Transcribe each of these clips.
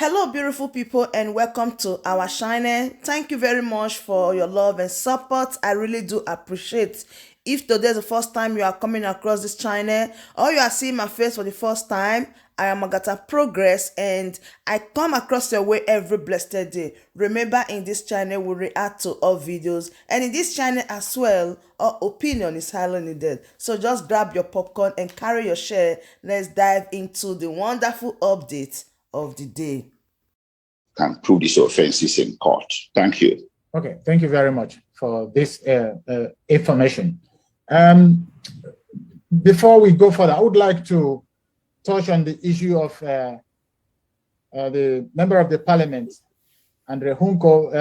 Hello, beautiful people, and welcome to our channel. Thank you very much for your love and support. I really do appreciate. If today is the first time you are coming across this channel or you are seeing my face for the first time, I am AGATHA Progress and I come across your way every blessed day. Remember, in this channel we react to all videos, and in this channel as well, our opinion is highly needed. So just grab your popcorn and carry your share. Let's dive into the wonderful update of the day. Can prove these offenses in court. Thank you. Okay, thank you very much for this information. Before we go further, I would like to touch on the issue of the member of the parliament, Andre Huncle.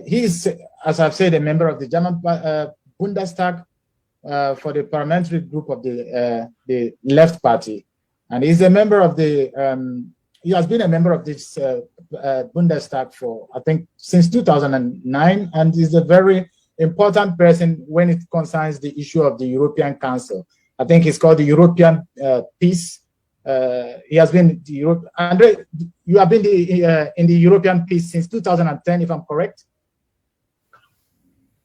He is, as I've said, a member of the German Bundestag for the parliamentary group of the Left Party, and he's a member of the. He has been a member of this Bundestag for, I think, since 2009, and is a very important person when it concerns the issue of the European Council. I think it's called the European Peace. He has been the Europe. Andre, you have been in the European Peace since 2010, if I'm correct.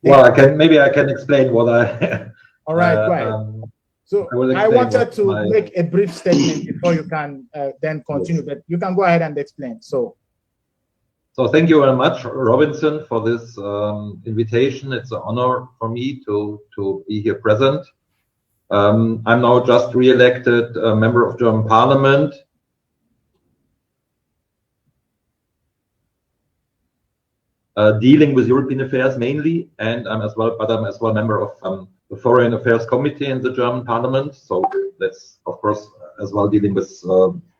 Well, maybe I can explain what I. All right, right. So I wanted to make a brief statement before you can then continue, but you can go ahead and explain. So thank you very much, Robinson, for this invitation. It's an honor for me to be here present. I'm now just re-elected member of German Parliament. Dealing with European affairs mainly, and I'm as well member of the Foreign Affairs Committee in the German Parliament. So that's, of course, as well dealing with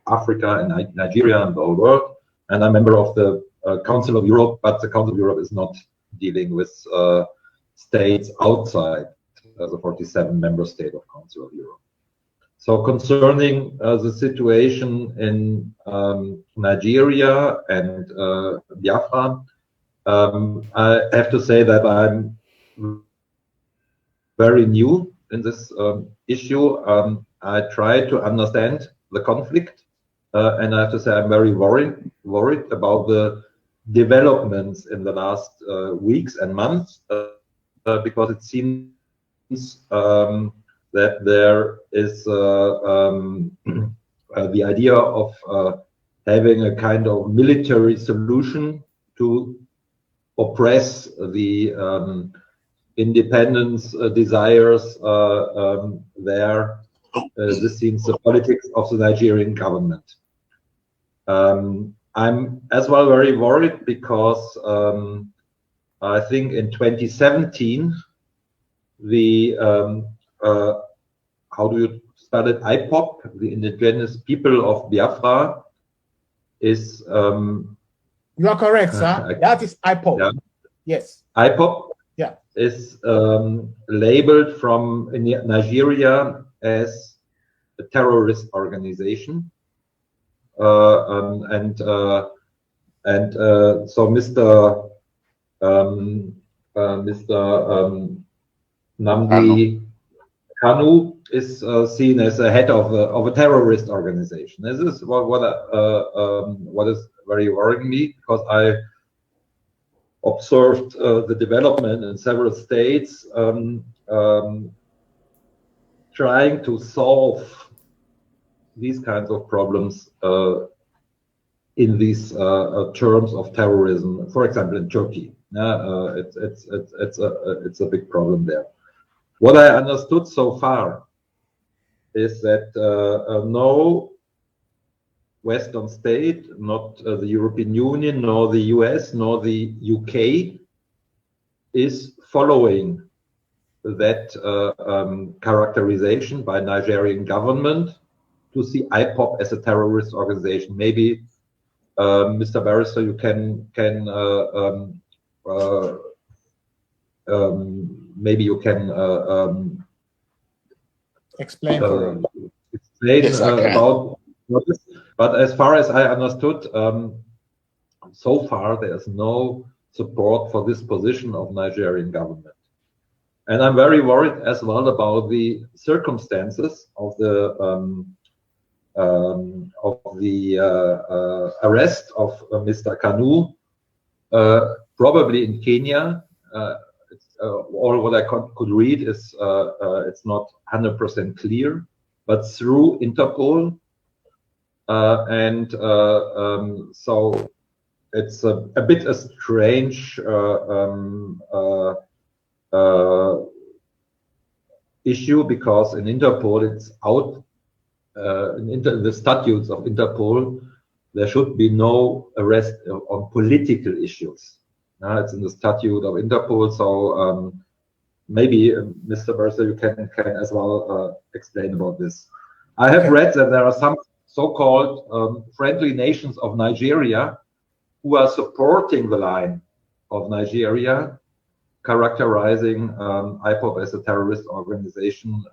Africa and Nigeria and the whole world. And I'm a member of the Council of Europe, but the Council of Europe is not dealing with states outside the 47 member state of Council of Europe. So concerning the situation in Nigeria and Biafra, I have to say that I'm very new in this issue. I try to understand the conflict, and I have to say I'm very worried about the developments in the last weeks and months, because it seems that there is the idea of having a kind of military solution to oppress the independence desires there. This seems the politics of the Nigerian government. I'm as well very worried because I think in 2017 the how do you spell it? IPOB, the indigenous people of Biafra, is you are correct, sir. That is IPOB. Yeah. Yes. IPOB. Yeah. Is labeled from Nigeria as a terrorist organization, so Mr. Nnamdi Kanu is seen as a head of a terrorist organization. This is what is very worrying me, because I observed the development in several states trying to solve these kinds of problems in these terms of terrorism. For example, in Turkey, it's a big problem there. What I understood so far is that no Western state, not the European Union, nor the US, nor the UK, is following that characterization by Nigerian government to see IPOB as a terrorist organization. Maybe, Mr. Barrister, you can maybe you can explain Yes, about this. But as far as I understood, so far there's no support for this position of Nigerian government. And I'm very worried as well about the circumstances of the arrest of Mr. Kanu, probably in Kenya. All what I could read is it's not 100% clear, but through Interpol, so it's a bit a strange issue, because in Interpol it's out in the statutes of Interpol there should be no arrest on political issues. It's in the statute of Interpol, so maybe Mr. Mercer, you can as well explain about this. I have read that there are some so-called friendly nations of Nigeria who are supporting the line of Nigeria, characterizing IPOB as a terrorist organization.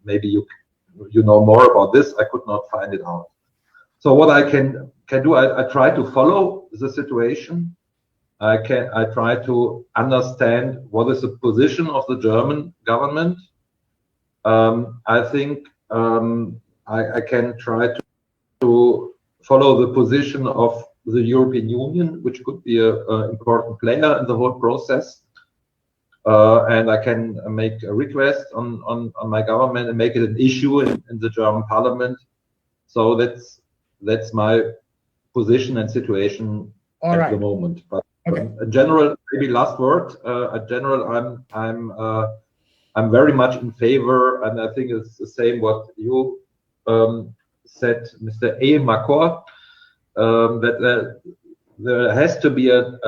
Maybe you know more about this. I could not find it out. So what I can do, I try to follow the situation. I try to understand what is the position of the German government. I think I can try to follow the position of the European Union, which could be an important player in the whole process. And I can make a request on my government and make it an issue in the German Parliament. So that's my position and situation at the moment. But in general, maybe last word. In general, I'm very much in favor, and I think it's the same what you said, Mr. EJIMAKO, that there has to be a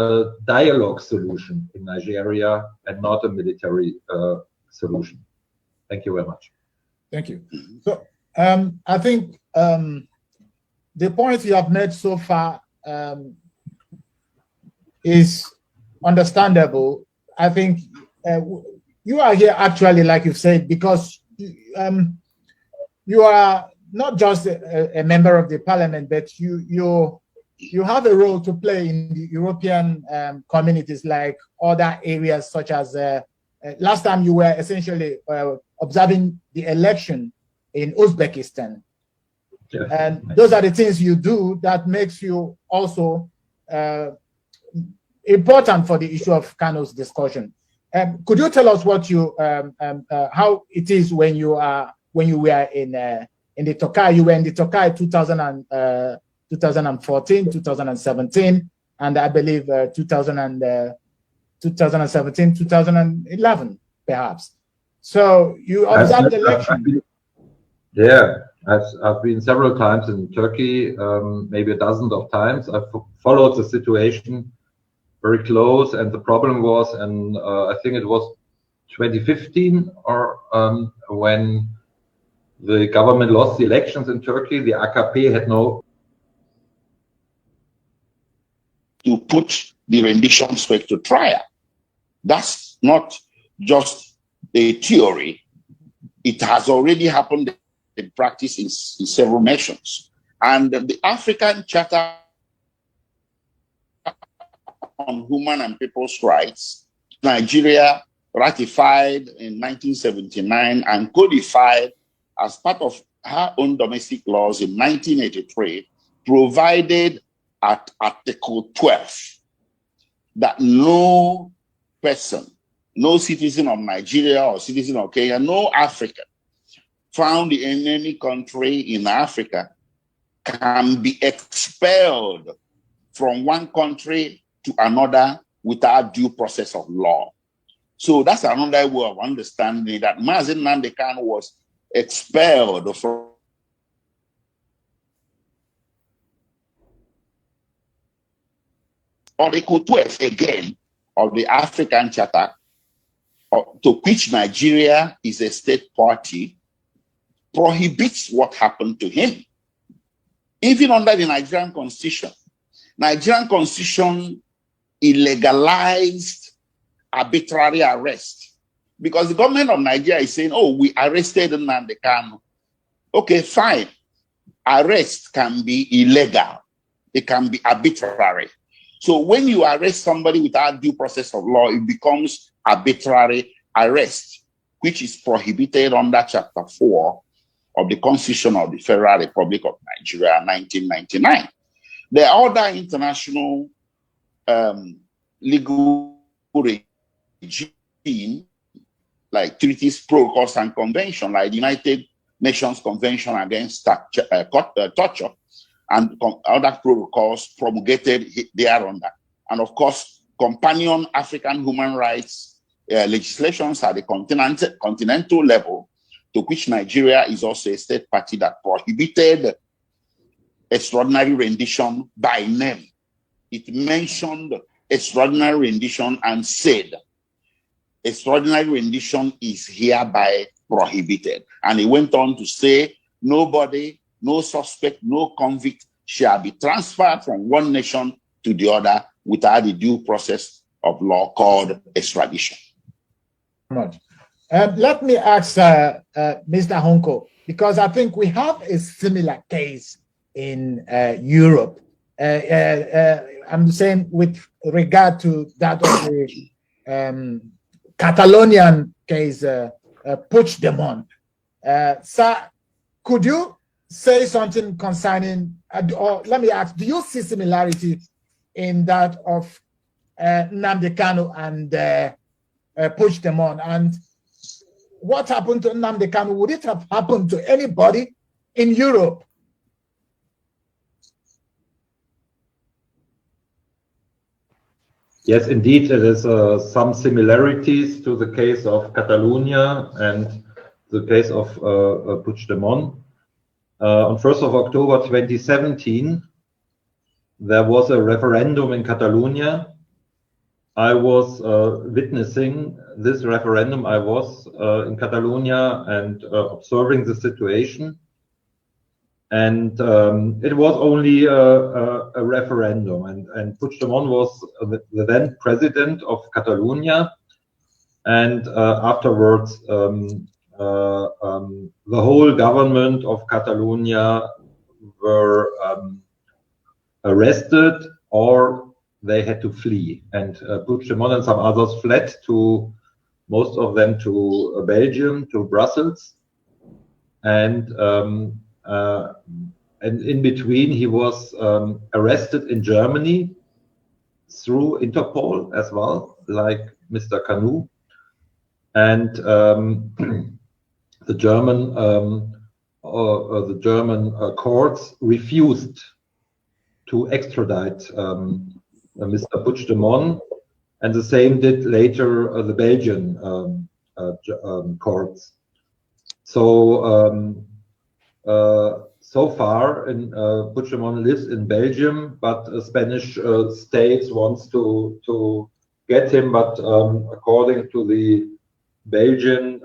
dialogue solution in Nigeria and not a military solution. Thank you very much. Thank you. So I think the points you have made so far is understandable. I think you are here actually, like you've said, because you are not just a member of the parliament, but you have a role to play in the European communities, like other areas, such as last time you were essentially observing the election in Uzbekistan. Yes. And those are the things you do that makes you also important for the issue of Kanu's discussion. Could you tell us what you how it is when you were in the Tokai? You were in the Tokai 2014, 2017, and I believe 2017, 2011, perhaps. So you observed the election. Yeah, I've been several times in Turkey, maybe a dozen of times. I've followed the situation very close, and the problem was, and I think it was 2015, or when the government lost the elections in Turkey, the AKP had no to put the rendition straight to trial. That's not just a theory. It has already happened in practice in several nations. And the African Charter on Human and People's Rights, Nigeria ratified in 1979 and codified as part of her own domestic laws in 1983, provided at Article 12 that no person, no citizen of Nigeria or citizen of Kenya, no African found in any country in Africa can be expelled from one country to another without due process of law. So that's another way of understanding that Mazi Nnamdi Kanu was expelled from Article 12 again of the African Charter, to which Nigeria is a state party, prohibits what happened to him. Even under the Nigerian Constitution illegalized arbitrary arrest, because the government of Nigeria is saying, oh, we arrested Nnamdi Kanu. Okay, fine. Arrest can be illegal. It can be arbitrary. So when you arrest somebody without due process of law, it becomes arbitrary arrest, which is prohibited under Chapter 4 of the Constitution of the Federal Republic of Nigeria, 1999. There are other international legal regime, like treaties, protocols, and conventions, like the United Nations Convention Against Torture, and other protocols promulgated thereunder. And of course, companion African human rights legislations at the continental level, to which Nigeria is also a state party, that prohibited extraordinary rendition by name. It mentioned extraordinary rendition and said, extraordinary rendition is hereby prohibited. And it went on to say, nobody, no suspect, no convict shall be transferred from one nation to the other without the due process of law called extradition. Let me ask Mr. Huncle, because I think we have a similar case in Europe. I'm saying with regard to that of the Catalonian case, Puigdemont. Sir, could you say something concerning, or let me ask, do you see similarities in that of Nnamdi Kanu and Puigdemont? And what happened to Nnamdi Kanu? Would it have happened to anybody in Europe? Yes, indeed, there is some similarities to the case of Catalonia and the case of Puigdemont. On 1st of October 2017, there was a referendum in Catalonia. I was witnessing this referendum. I was in Catalonia and observing the situation. And it was only a referendum. And Puigdemont was the then president of Catalonia. And afterwards, the whole government of Catalonia were arrested, or they had to flee. And Puigdemont and some others fled to, most of them to Belgium, to Brussels. And in between, he was arrested in Germany through Interpol as well, like Mr. Kanu. And the German courts refused to extradite Mr. Puigdemont, and the same did later the Belgian courts. So so far, Puigdemont lives in Belgium, but Spanish states wants to get him, but according to the Belgian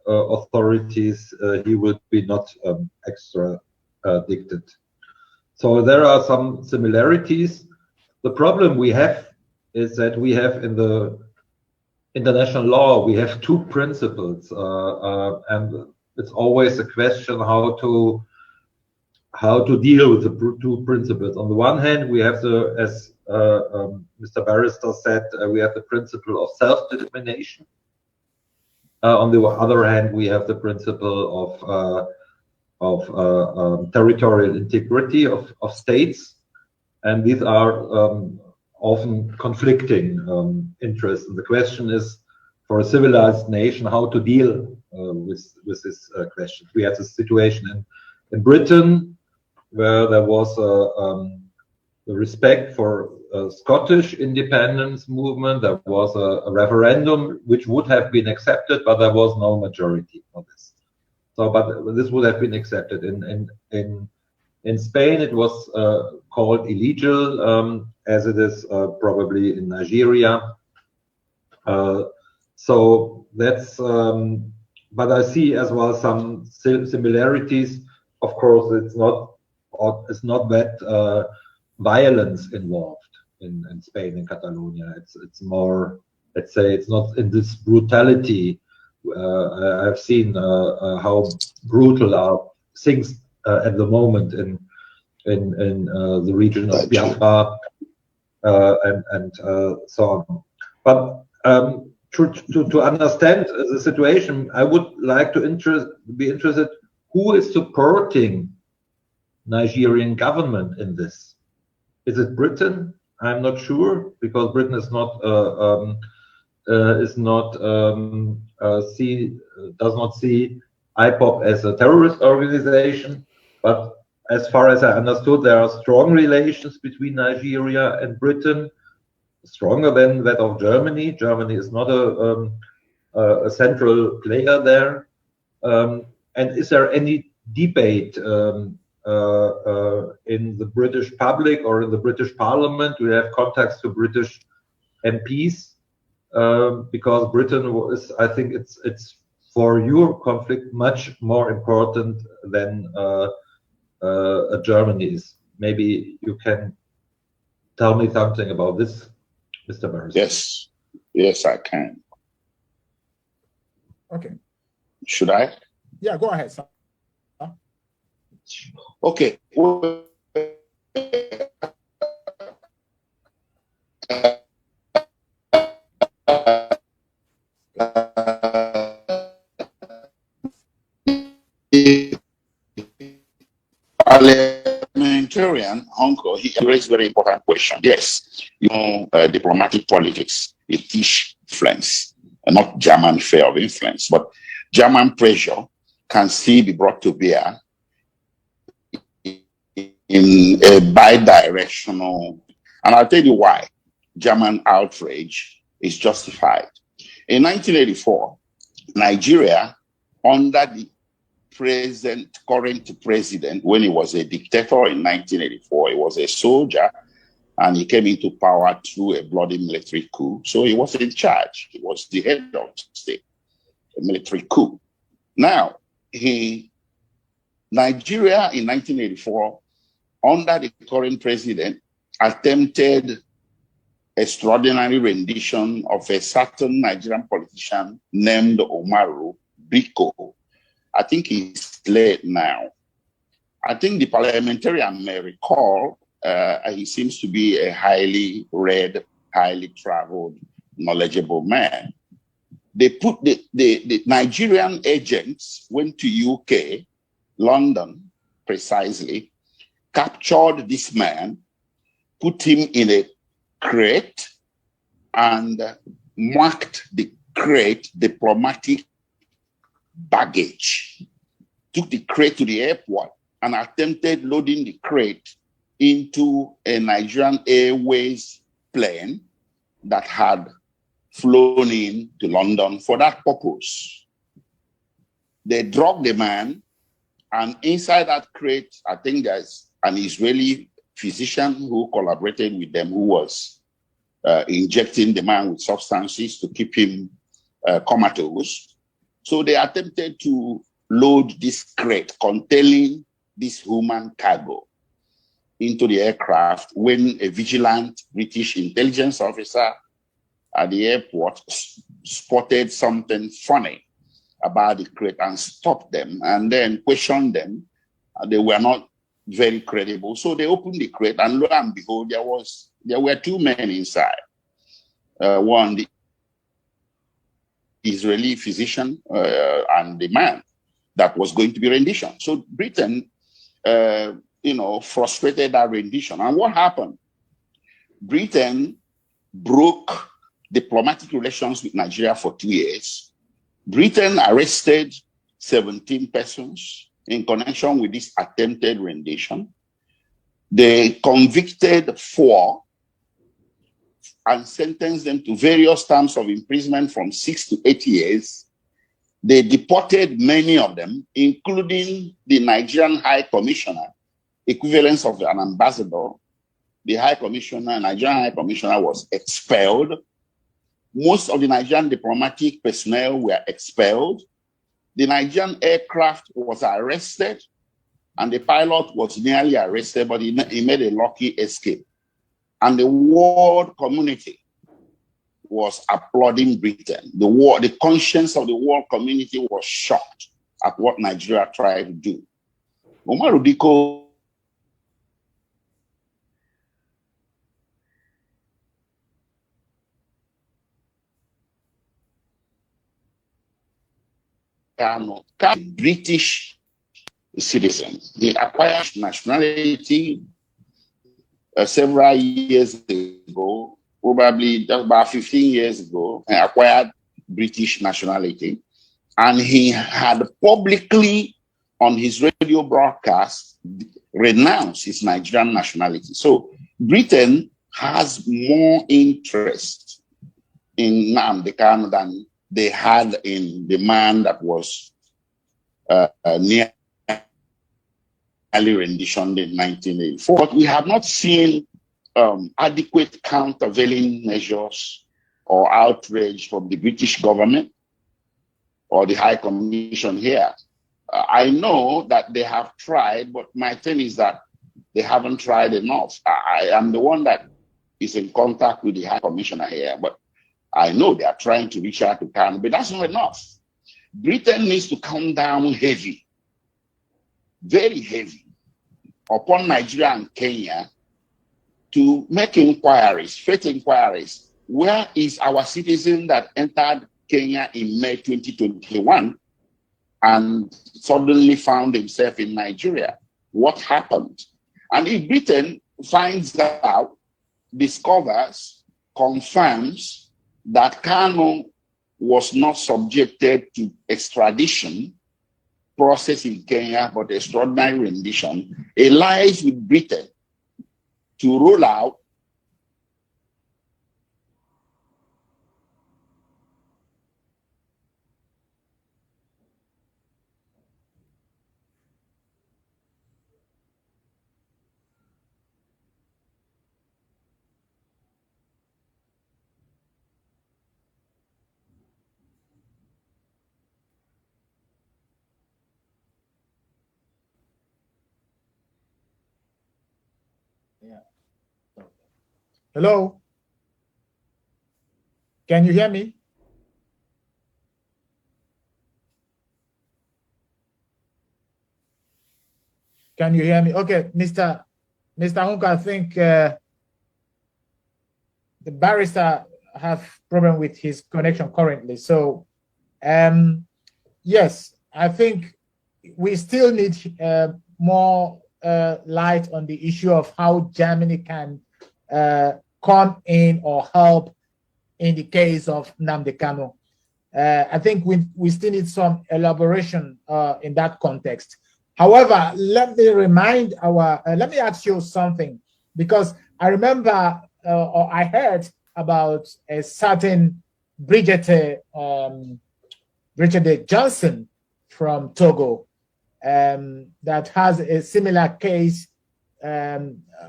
authorities, he would be not extradited. So there are some similarities. The problem we have is that we have in the international law, we have two principles, and it's always a question how to deal with the two principles. On the one hand, we have the, as Mr. Barrister said, we have the principle of self-determination. On the other hand, we have the principle of territorial integrity of states, and these are often conflicting interests. And the question is, for a civilized nation, how to deal with this question. We had a situation in Britain where there was the respect for Scottish independence movement. There was a referendum which would have been accepted, but there was no majority for this. So, but this would have been accepted. In Spain, it was called illegal, as it is probably in Nigeria. So that's, but I see as well some similarities. Of course, it's not that violence involved in Spain and Catalonia. It's more, let's say, it's not in this brutality. I've seen how brutal are things at the moment in the region of Biafra and so on. But to understand the situation, I would like to be interested who is supporting Nigerian government in this? Is it Britain? I'm not sure, because Britain is not does not see IPOB as a terrorist organization. But as far as I understood, there are strong relations between Nigeria and Britain, stronger than that of Germany. Germany is not a central player there. And is there any debate in the British public or in the British Parliament? Do you have contacts to British MPs? Because Britain is, I think it's for your conflict much more important than Germany is. Maybe you can tell me something about this, Mr. Barrister. Yes, yes, I can. Okay. Should I? Yeah, go ahead, sir. Okay. Parliamentarian uncle, he raised a very important question. Yes, diplomatic politics, it is influence, and not German sphere of influence, but German pressure can still be brought to bear in a bi-directional, and I'll tell you why German outrage is justified. In 1984, Nigeria, under the current president, when he was a dictator in 1984, he was a soldier, and he came into power through a bloody military coup. So he was in charge. He was the head of state, a military coup. Now, Nigeria in 1984, under the current president, attempted extraordinary rendition of a certain Nigerian politician named Umaru Biko. I think he's late now. I think the parliamentarian may recall he seems to be a highly read, highly traveled, knowledgeable man. They put the Nigerian agents went to UK, London precisely, captured this man, put him in a crate, and marked the crate diplomatic baggage. Took the crate to the airport and attempted loading the crate into a Nigerian Airways plane that had flown in to London for that purpose. They drugged the man, and inside that crate, I think there's an Israeli physician who collaborated with them, who was injecting the man with substances to keep him comatose. So they attempted to load this crate containing this human cargo into the aircraft when a vigilant British intelligence officer at the airport spotted something funny about the crate and stopped them and then questioned them. They were not very credible. So they opened the crate, and lo and behold, there were two men inside. One, the Israeli physician, and the man that was going to be rendition. So Britain, frustrated that rendition. And what happened? Britain broke diplomatic relations with Nigeria for 2 years. Britain arrested 17 persons in connection with this attempted rendition. They convicted 4 and sentenced them to various terms of imprisonment from 6 to 8 years. They deported many of them, including the Nigerian High Commissioner, equivalence of an ambassador. The Nigerian High Commissioner was expelled. Most of the Nigerian diplomatic personnel were expelled. The Nigerian aircraft was arrested, and the pilot was nearly arrested, but he made a lucky escape. And the world community was applauding Britain. The conscience of the world community was shocked at what Nigeria tried to do. Umaru Biko British citizen. He acquired nationality several years ago, probably just about 15 years ago, he acquired British nationality. And he had publicly on his radio broadcast renounced his Nigerian nationality. So Britain has more interest in Nnamdi Kanu than they had in the man that was nearly renditioned in 1984. But we have not seen adequate countervailing measures or outrage from the British government or the High Commission here. I know that they have tried, but my thing is that they haven't tried enough. I am the one that is in contact with the High Commissioner here, but I know they are trying to reach out to Kanu, but that's not enough. Britain needs to come down heavy, very heavy, upon Nigeria and Kenya to make inquiries, faith inquiries. Where is our citizen that entered Kenya in May 2021 and suddenly found himself in Nigeria? What happened? And if Britain finds out, discovers, confirms that Kanu was not subjected to extradition process in Kenya, but extraordinary rendition, it lies with Britain to roll out Hello? Can you hear me? Can you hear me? Okay, Mr. Huncle, I think the barrister have problem with his connection currently. So, yes, I think we still need more light on the issue of how Germany can come in or help in the case of Nnamdi Kanu. I think we still need some elaboration in that context. However, let me ask you something, because I remember or I heard about a certain Bridget Johnson from Togo that has a similar case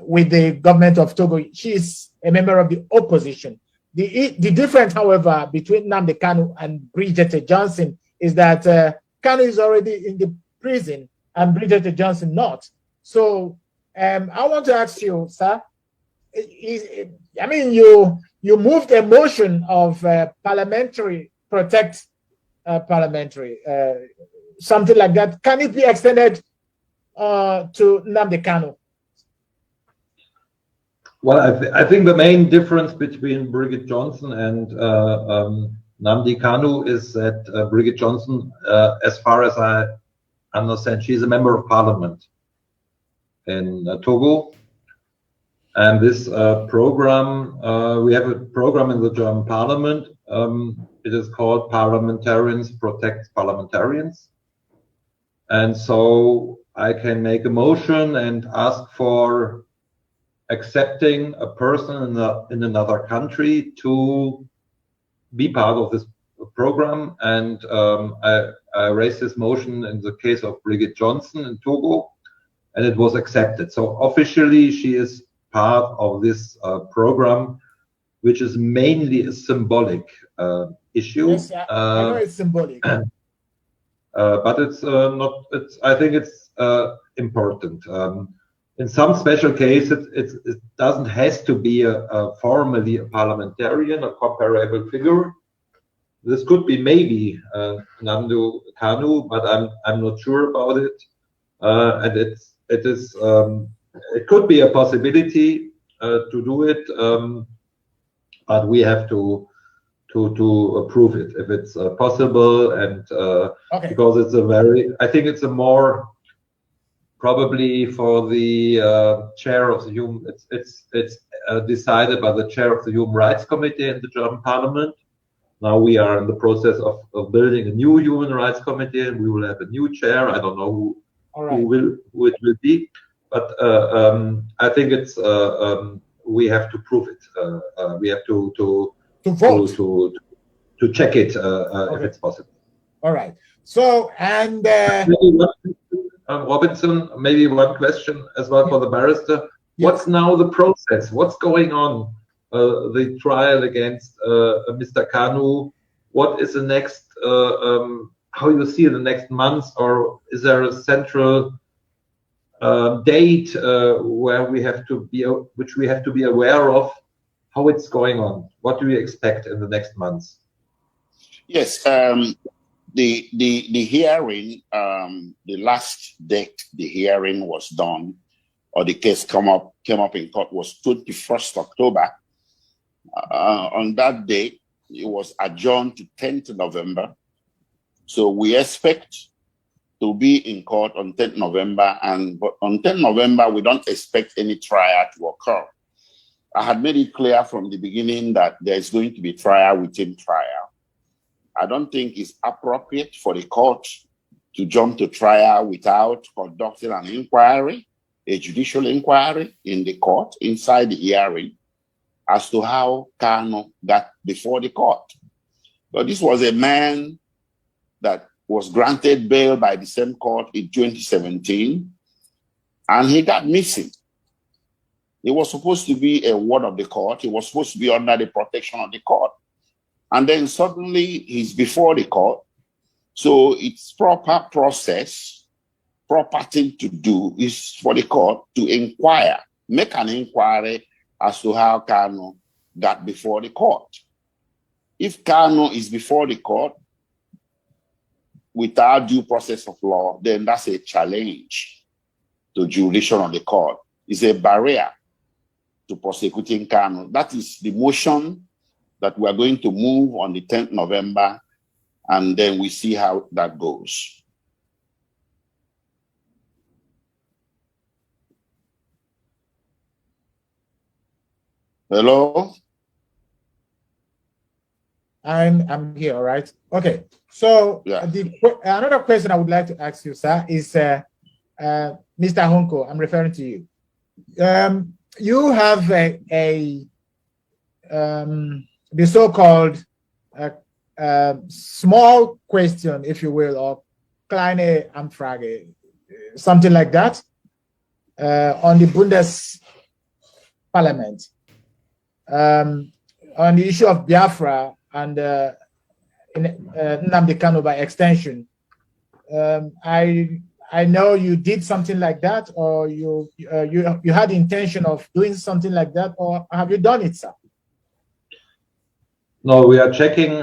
with the government of Togo. She is a member of the opposition. The difference, however, between Nnamdi Kanu and Bridget Johnson is that Kanu is already in the prison and Bridget Johnson not. So I want to ask you, sir, I mean, you moved a motion of parliamentary, protect parliamentary, something like that. Can it be extended to Nnamdi Kanu? Well, I think the main difference between Bridget Johnson and Nnamdi Kanu is that Bridget Johnson, as far as I understand, she's a member of parliament in Togo. And this program, we have a program in the German parliament. It is called Parliamentarians Protect Parliamentarians. And so I can make a motion and ask for accepting a person in another country to be part of this program. And I raised this motion in the case of Bridget Johnson in Togo, and it was accepted. So officially, she is part of this program, which is mainly a symbolic issue. Yes, I know it's symbolic. But it's not. I think it's important. In some special cases, it doesn't has to be formally a parliamentarian, a comparable figure. This could be maybe Nnamdi Kanu, but I'm not sure about it. And it could be a possibility to do it, but we have to approve it if it's possible, and okay. because I think it's a more probably for the chair of the human. It's decided by the chair of the Human Rights Committee in the German Parliament. Now we are in the process of building a new Human Rights Committee, and we will have a new chair. I don't know who it will be, but I think it's we have to prove it. We have to vote to check it if it's possible. All right. So and Robinson, maybe one question as well for the barrister. Yes. What's now the process? What's going on? The trial against Mr. Kanu. What is the next? How you see the next months, or is there a central date where we have to be, which we have to be aware of? How it's going on? What do you expect in the next months? Yes, the hearing, the last date the hearing was done, or the case came up in court, was 21st October. On that date, it was adjourned to 10th November. So we expect to be in court on 10th November, but on 10th November, we don't expect any trial to occur. I had made it clear from the beginning that there's going to be trial within trial. I don't think it's appropriate for the court to jump to trial without conducting an inquiry, a judicial inquiry in the court, inside the hearing, as to how Kanu got before the court. But this was a man that was granted bail by the same court in 2017, and he got missing. He was supposed to be a ward of the court. He was supposed to be under the protection of the court. And then suddenly he's before the court. So it's proper process, proper thing to do is for the court to inquire, make an inquiry as to how Kanu got before the court. If Kanu is before the court without due process of law, then that's a challenge to jurisdiction of the court. It's a barrier to prosecuting Kanu. That is the motion that we are going to move on the 10th November, and then we see how that goes. Hello? I'm here, all right? Okay, so yeah. Another question I would like to ask you, sir, is Mr. Huncle, I'm referring to you. You have the so-called small question, if you will, or kleine Anfrage, something like that, on the Bundesparlament, on the issue of Biafra and Nnamdi Kanu by extension. I know you did something like that, or you had the intention of doing something like that, or have you done it, sir? No, we are checking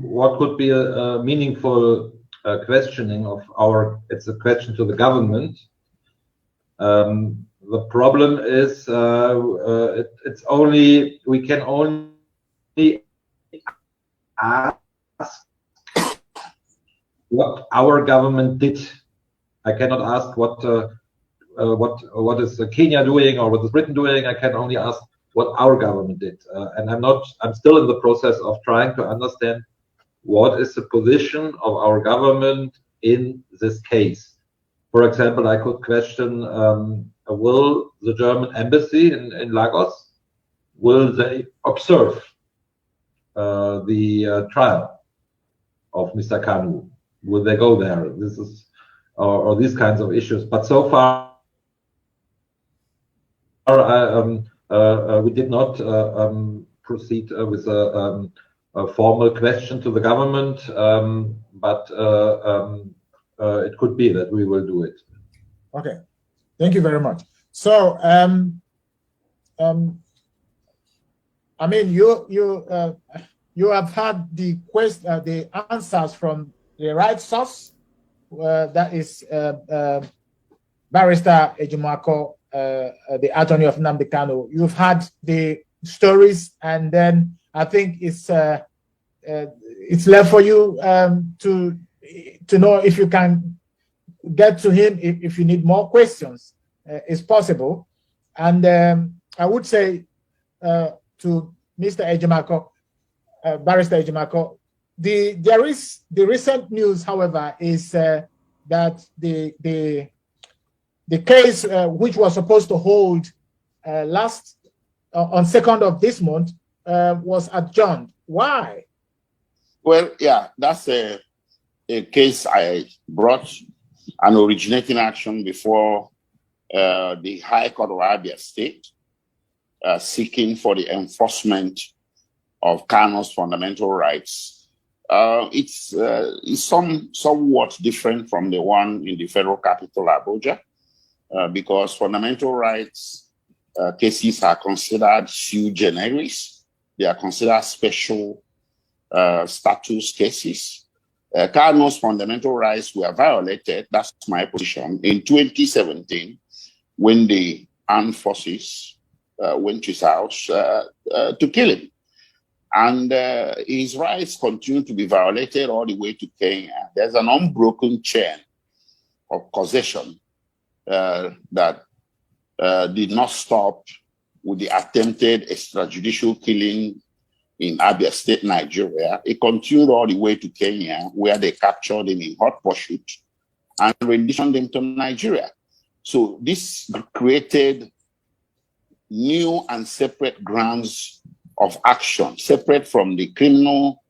what could be a meaningful questioning of it's a question to the government. The problem is it's only, we can only ask what our government did. I cannot ask what is Kenya doing or what is Britain doing. I can only ask what our government did, and I'm still in the process of trying to understand what is the position of our government in this case. For example, I could question, will the German embassy in Lagos, will they observe the trial of Mr. Kanu? Will they go there? This is, or these kinds of issues. But so far, we did not proceed with a formal question to the government, but it could be that we will do it. Okay, thank you very much. So, I mean, you have had the answers from the right source, that is Barrister EJIMAKO, the attorney of Nnamdi Kanu. You've had the stories, and then I think it's left for you to know if you can get to him if you need more questions. It's possible. And I would say to Mr. EJIMAKO, Barrister EJIMAKO, there is the recent news, however, is that the case which was supposed to hold last on 2nd of this month was adjourned. Why? Well, yeah, that's a case I brought an originating action before the High Court of Abia State, seeking for the enforcement of Kano's fundamental rights. It's somewhat different from the one in the federal capital, Abuja, because fundamental rights cases are considered sui generis. They are considered special status cases. Kano's fundamental rights were violated, that's my position, in 2017 when the armed forces went to his house to kill him. And his rights continue to be violated all the way to Kenya. There's an unbroken chain of causation that did not stop with the attempted extrajudicial killing in Abia State, Nigeria. It continued all the way to Kenya, where they captured him in hot pursuit and renditioned him to Nigeria. So this created new and separate grounds of action, separate from the criminal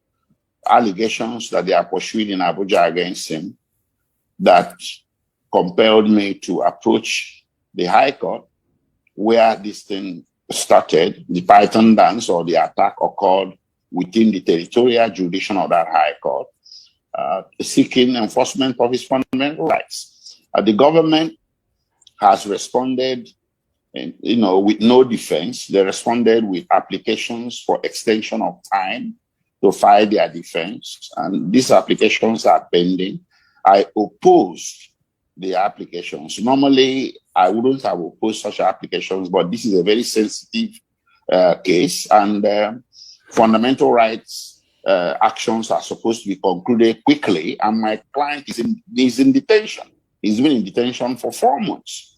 allegations that they are pursuing in Abuja against him, that compelled me to approach the High Court, where this thing started. The Python dance or the attack occurred within the territorial jurisdiction of that High Court, seeking enforcement of his fundamental rights. The government has responded, with no defense. They responded with applications for extension of time to file their defense, and these applications are pending. I opposed the applications. Normally, I wouldn't have opposed such applications, but this is a very sensitive case, and fundamental rights actions are supposed to be concluded quickly, and my client is in detention. He's been in detention for 4 months,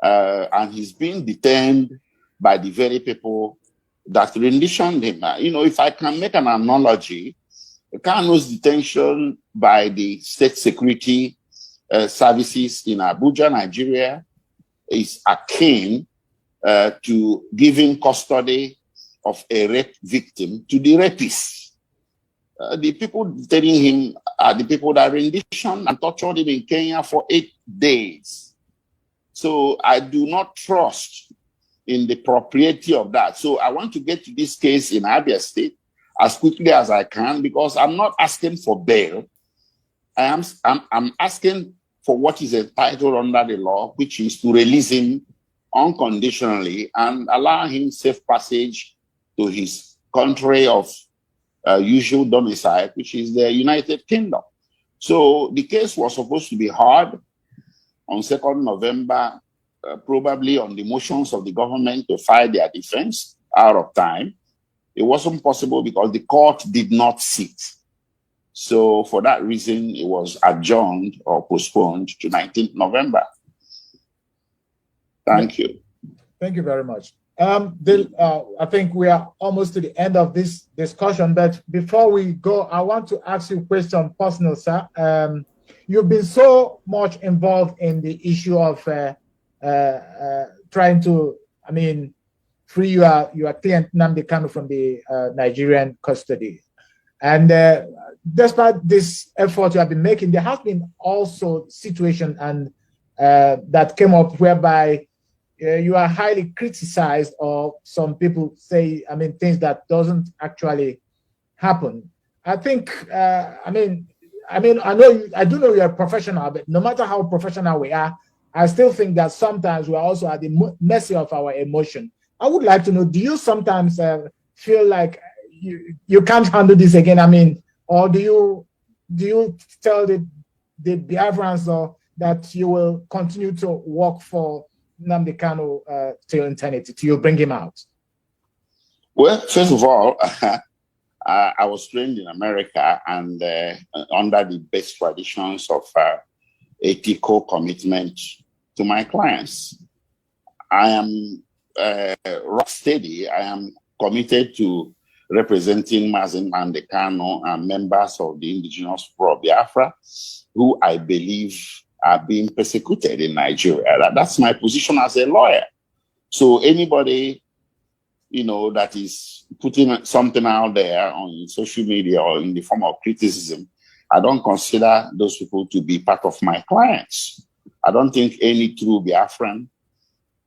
and he's been detained by the very people that renditioned him. If I can make an analogy, Kano's detention by the state security services in Abuja, Nigeria, is akin to giving custody of a rape victim to the rapist. The people detaining him are the people that renditioned and tortured him in Kenya for 8 days. So I do not trust in the propriety of that. So I want to get to this case in Abia State as quickly as I can, because I'm not asking for bail. I'm asking for what is entitled under the law, which is to release him unconditionally and allow him safe passage to his country of usual domicile, which is the United Kingdom. So the case was supposed to be heard on 2nd November, probably on the motions of the government to file their defense out of time. It wasn't possible because the court did not sit. So for that reason, it was adjourned or postponed to 19th November. Thank you. Thank you very much. I think we are almost to the end of this discussion, but before we go, I want to ask you a question personal, sir. You've been so much involved in the issue of trying to, free your client Nnamdi Kanu from the Nigerian custody. And despite this effort you have been making, there has been also situation and that came up whereby you are highly criticized, or some people say, things that doesn't actually happen. I think, I do know you're a professional, but no matter how professional we are, I still think that sometimes we are also at the mercy of our emotion. I would like to know, do you sometimes feel like you can't handle this again? Or do you tell the Biafrans that you will continue to work for Nnamdi Kanu till eternity, till you bring him out? Well, first of all, I was trained in America and under the best traditions of ethical commitment to my clients. I am rock steady. I am committed to representing Mazen Mandekano and members of the indigenous Biafra, who I believe are being persecuted in Nigeria. That's my position as a lawyer. So anybody, that is putting something out there on social media or in the form of criticism, I don't consider those people to be part of my clients. I don't think any true Biafran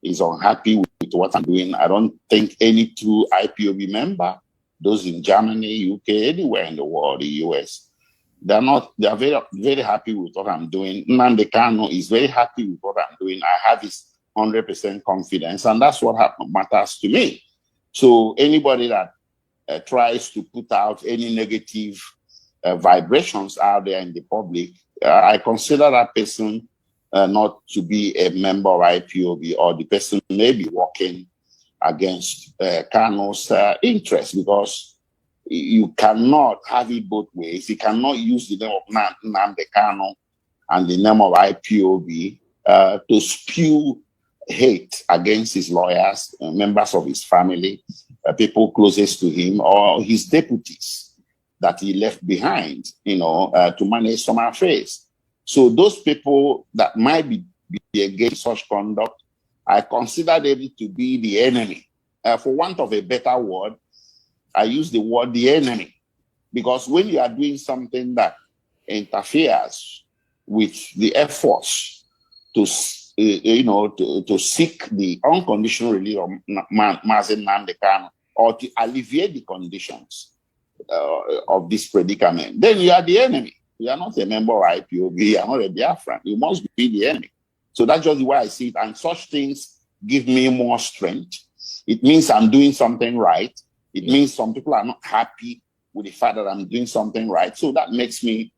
is unhappy with what I'm doing. I don't think any true IPOB member, those in Germany, UK, anywhere in the world, the US, they're very, very happy with what I'm doing. Nnamdi Kanu is very happy with what I'm doing. I have his 100% confidence, and that's what matters to me. So anybody that tries to put out any negative vibrations out there in the public, I consider that person not to be a member of IPOB, or the person may be working against Kanu's interest, because you cannot have it both ways. You cannot use the name of Nnamdi Kanu and the name of IPOB to spew hate against his lawyers, members of his family, people closest to him, or his deputies that he left behind, to manage some affairs. So those people that might be against such conduct, I consider them to be the enemy. For want of a better word, I use the word the enemy, because when you are doing something that interferes with the efforts to seek the unconditional release of Mazen Nnamdi Kanu, or to alleviate the conditions of this predicament, then you are the enemy. You are not a member of IPOB, you are not a Biafran. You must be the enemy. So that's just the way I see it. And such things give me more strength. It means I'm doing something right. It means some people are not happy with the fact that I'm doing something right. So that makes me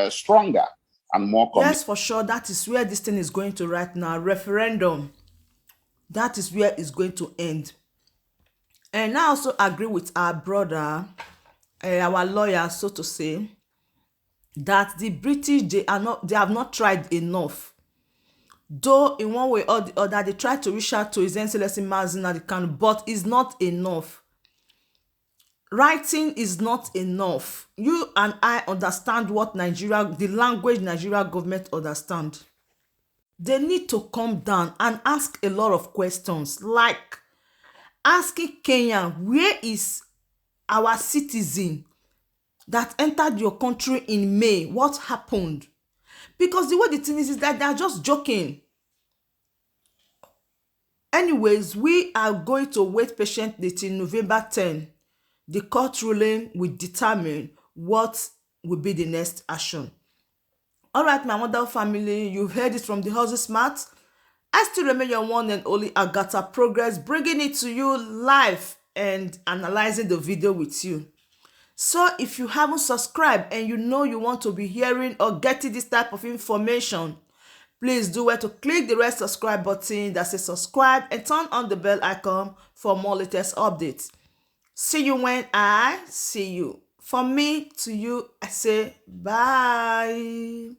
stronger and more committed. Yes, for sure. That is where this thing is going to right now. Referendum. That is where it's going to end. And I also agree with our brother, our lawyer, so to say, that the British, they have not tried enough. Though in one way or the other, they tried to reach out to His Excellency Mazen Nnamdi Kanu, but it's not enough. Writing is not enough. You and I understand what the language Nigeria government understand. They need to come down and ask a lot of questions, like asking Kenya, where is our citizen that entered your country in May? What happened? Because the way the thing is that they are just joking. Anyways, we are going to wait patiently till November 10. The court ruling will determine what will be the next action. All right, my wonderful family, you've heard it from the Hustle Smart. I still remain your one and only Agatha Progress, bringing it to you live and analyzing the video with you. So if you haven't subscribed and you want to be hearing or getting this type of information, please do well to click the red subscribe button that says subscribe and turn on the bell icon for more latest updates. See you when I see you. From me to you, I say bye.